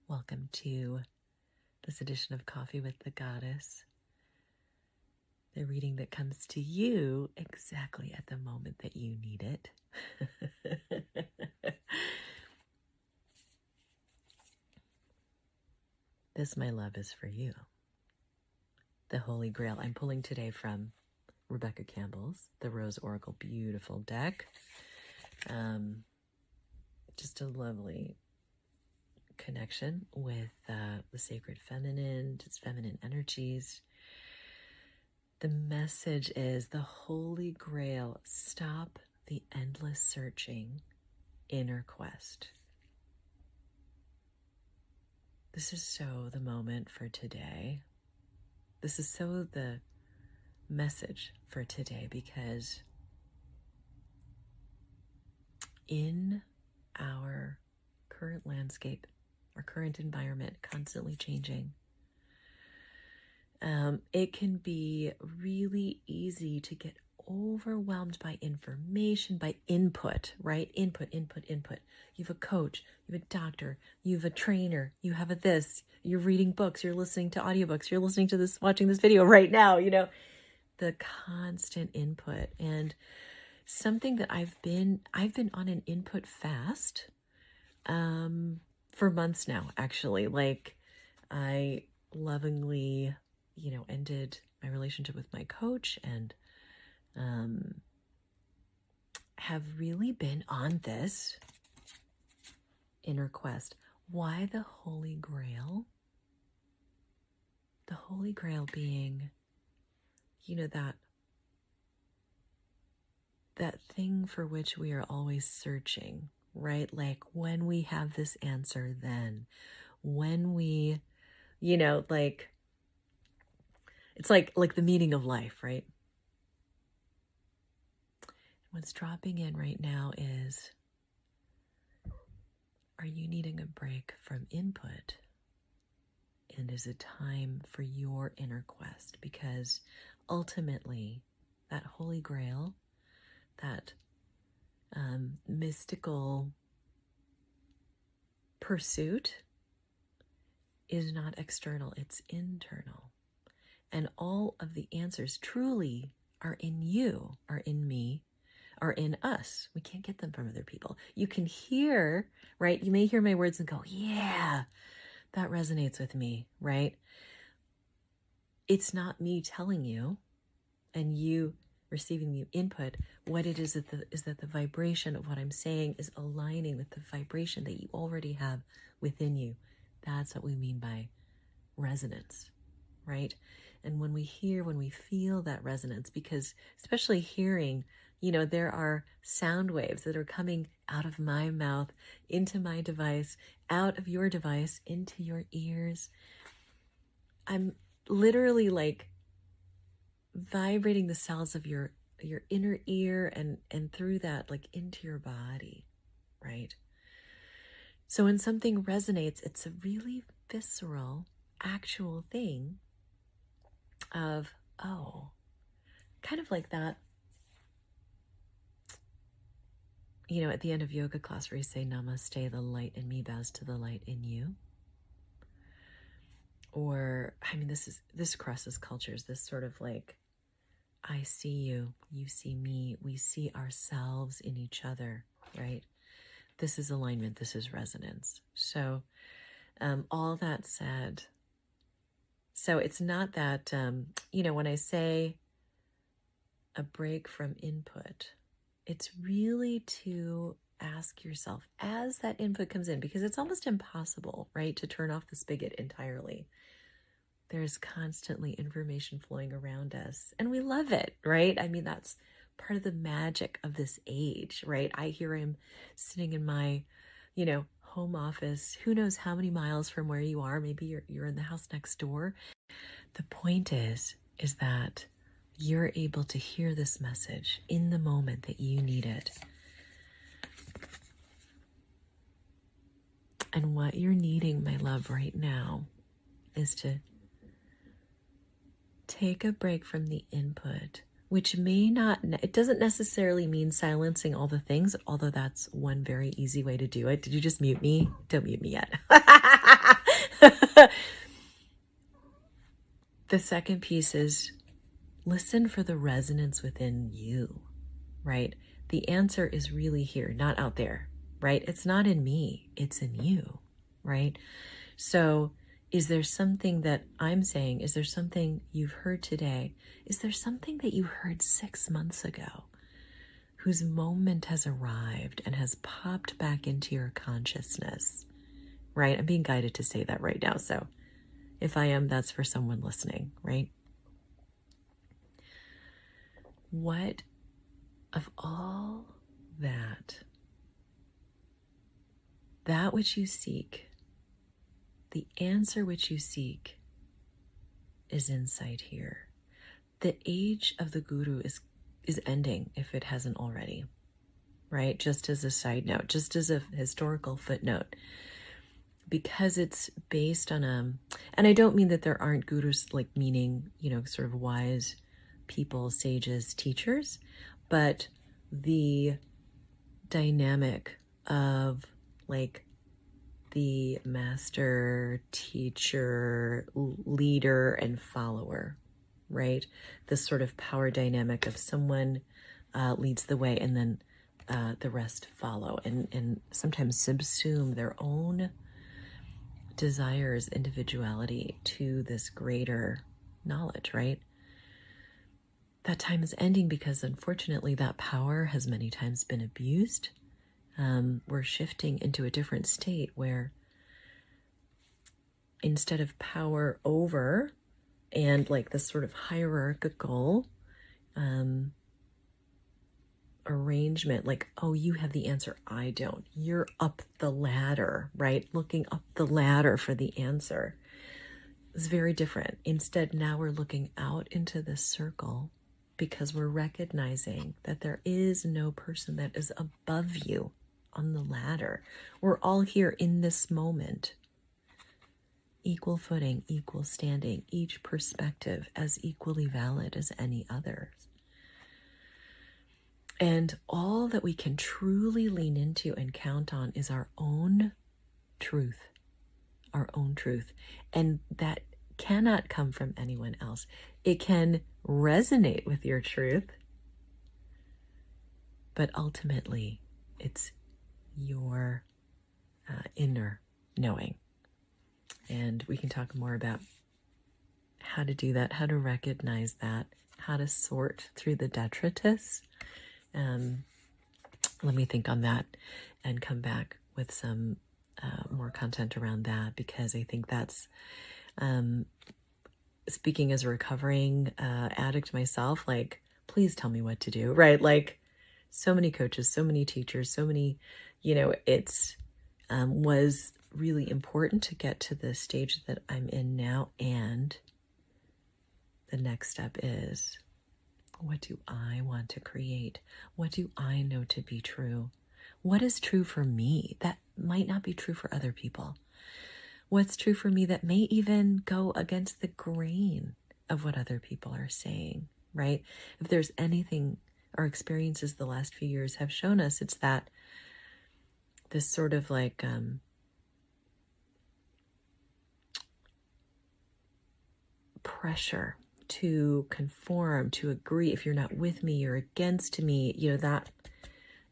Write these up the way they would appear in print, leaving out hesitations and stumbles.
Welcome to this edition of Coffee with the Goddess, the reading that comes to you exactly at the moment that you need it. This, my love, is for you. The Holy Grail. I'm pulling today from Rebecca Campbell's The Rose Oracle. Beautiful deck. Just a lovely connection with the sacred feminine, just feminine energies. The message is the Holy Grail. Stop the endless searching, inner quest. This is so the moment for today. This is so the message for today, because in our current landscape, our current environment, constantly changing, it can be really easy to get overwhelmed by information, by input, right? Input. You have a coach, you have a doctor, you have a trainer, you have a this, you're reading books, you're listening to audiobooks, you're listening to this, watching this video right now, the constant input. And something that I've been on an input fast for months now, actually. Like, I lovingly, ended my relationship with my coach and have really been on this inner quest. Why the Holy Grail? The Holy Grail being, that thing for which we are always searching, right? Like, when we have this answer, then when we, it's like the meaning of life, right? What's dropping in right now is, are you needing a break from input? And is it time for your inner quest? Because ultimately, that Holy Grail, that mystical pursuit, is not external, it's internal. And all of the answers truly are in you, are in me, are in us. We can't get them from other people. You can hear, right? You may hear my words and go, yeah, that resonates with me, right? It's not me telling you and you receiving the input. What it is that the vibration of what I'm saying is aligning with the vibration that you already have within you. That's what we mean by resonance, right? And when we feel that resonance, because especially hearing, there are sound waves that are coming out of my mouth, into my device, out of your device, into your ears. I'm literally like vibrating the cells of your inner ear and through that, like, into your body, right? So when something resonates, it's a really visceral, actual thing of, oh, kind of like that, at the end of yoga class where you say, namaste, the light in me bows to the light in you. Or, this crosses cultures, this sort of like, I see you, you see me, we see ourselves in each other, right? This is alignment, this is resonance. So, all that said, so it's not that, when I say a break from input, it's really to ask yourself as that input comes in, because it's almost impossible, right, to turn off the spigot entirely. There's constantly information flowing around us, and we love it, right? That's part of the magic of this age, right? I hear him sitting in my, home office, who knows how many miles from where you are. Maybe you're in the house next door. The point is that you're able to hear this message in the moment that you need it. And what you're needing, my love, right now is to take a break from the input, which it doesn't necessarily mean silencing all the things, although that's one very easy way to do it. Did you just mute me? Don't mute me yet. The second piece is listen for the resonance within you, right? The answer is really here, not out there, right? It's not in me, it's in you, right? So is there something that I'm saying? Is there something you've heard today? Is there something that you heard 6 months ago whose moment has arrived and has popped back into your consciousness, right? I'm being guided to say that right now. So if I am, that's for someone listening, right? What of all that which you seek, the answer which you seek is inside here. The age of the guru is ending if it hasn't already, right? Just as a side note, just as a historical footnote, because it's based on and I don't mean that there aren't gurus, like meaning, sort of wise people, sages, teachers, but the dynamic of like the master, teacher, leader, and follower, right? This sort of power dynamic of someone leads the way and then the rest follow and sometimes subsume their own desires, individuality to this greater knowledge, right? That time is ending because unfortunately that power has many times been abused. We're shifting into a different state where instead of power over and like this sort of hierarchical arrangement, like, oh, you have the answer, I don't. You're up the ladder, right? Looking up the ladder for the answer. It's very different. Instead, now we're looking out into this circle because we're recognizing that there is no person that is above you on the ladder. We're all here in this moment. Equal footing, equal standing, each perspective as equally valid as any others. And all that we can truly lean into and count on is our own truth, our own truth. And that cannot come from anyone else. It can resonate with your truth, but ultimately it's your inner knowing. And we can talk more about how to do that, how to recognize that, how to sort through the detritus. Let me think on that and come back with some more content around that, because I think that's, speaking as a recovering addict myself, like, please tell me what to do, right? Like, so many coaches, so many teachers, so many, it's was really important to get to the stage that I'm in now. And the next step is, what do I want to create? What do I know to be true? What is true for me that might not be true for other people? What's true for me that may even go against the grain of what other people are saying, right? If there's anything our experiences the last few years have shown us, it's that this sort of like pressure to conform, to agree. If you're not with me, you're against me. That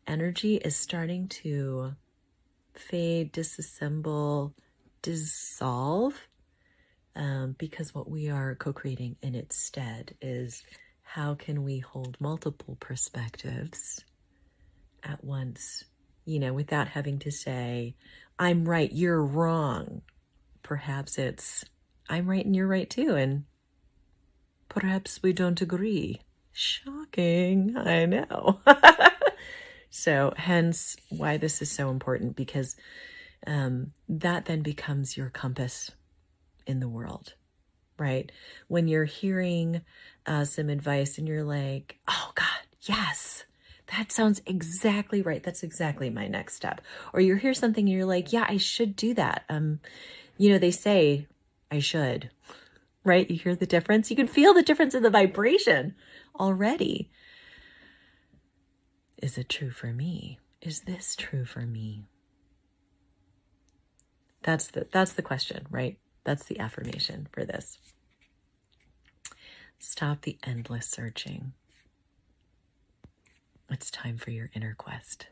energy is starting to fade, disassemble, dissolve, because what we are co-creating in its stead is, how can we hold multiple perspectives at once, without having to say, I'm right, you're wrong. Perhaps it's, I'm right and you're right too, and perhaps we don't agree. Shocking, I know. So hence why this is so important, because that then becomes your compass in the world, right? When you're hearing some advice and you're like, oh God, yes, that sounds exactly right. That's exactly my next step. Or you hear something and you're like, yeah, I should do that. They say I should, right? You hear the difference. You can feel the difference in the vibration already. Is it true for me? Is this true for me? That's the question, right? That's the affirmation for this. Stop the endless searching. It's time for your inner quest.